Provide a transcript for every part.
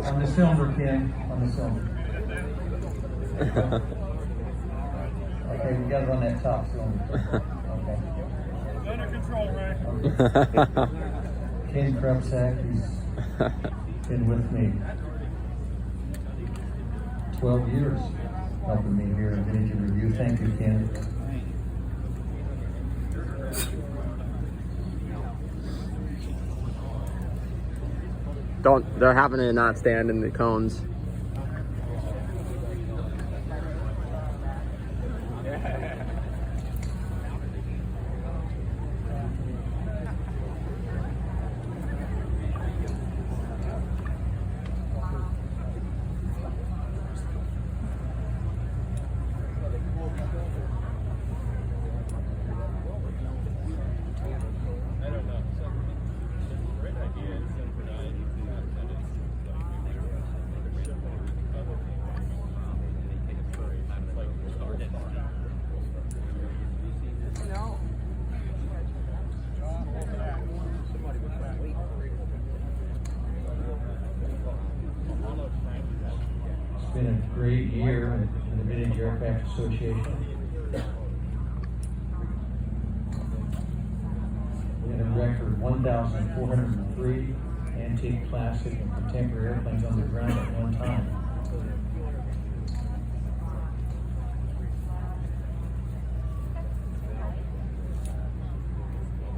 On the cylinder, Ken. On the cylinder. Okay, we got it on that top cylinder. Okay. Under control, Ray. Ken Krupsack, he's been with me 12 years, helping me here in Vintage Review. Thank you, Ken. They're having to not stand in the cones. It's been a great year in the Vintage Aircraft Association. We had a record 1,403 antique, classic, and contemporary airplanes on the ground at one time.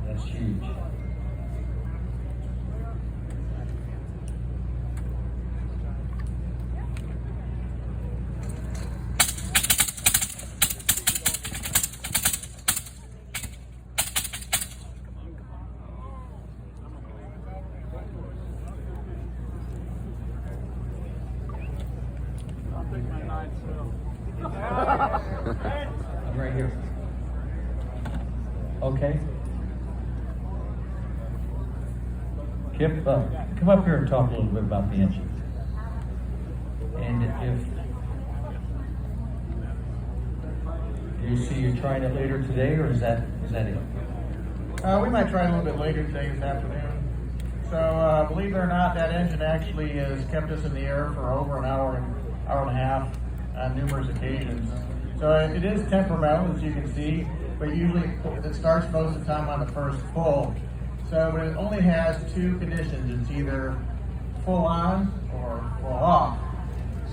That's huge. I'm right here. Okay. Kip, come up here and talk a little bit about the engine. And if you see you're trying it later today, or is that it? We might try it a little bit later today this afternoon. So believe it or not, that engine actually has kept us in the air for over an hour and a half on numerous occasions. So it is temperamental, as you can see, but usually it starts most of the time on the first pull. So but it only has two conditions. It's either full on or full off.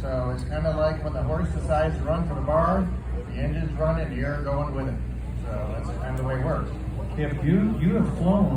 So it's kind of like when the horse decides to run for the bar, the engine's running, the air going with it. So that's kind of the way it works. Kip, you have flown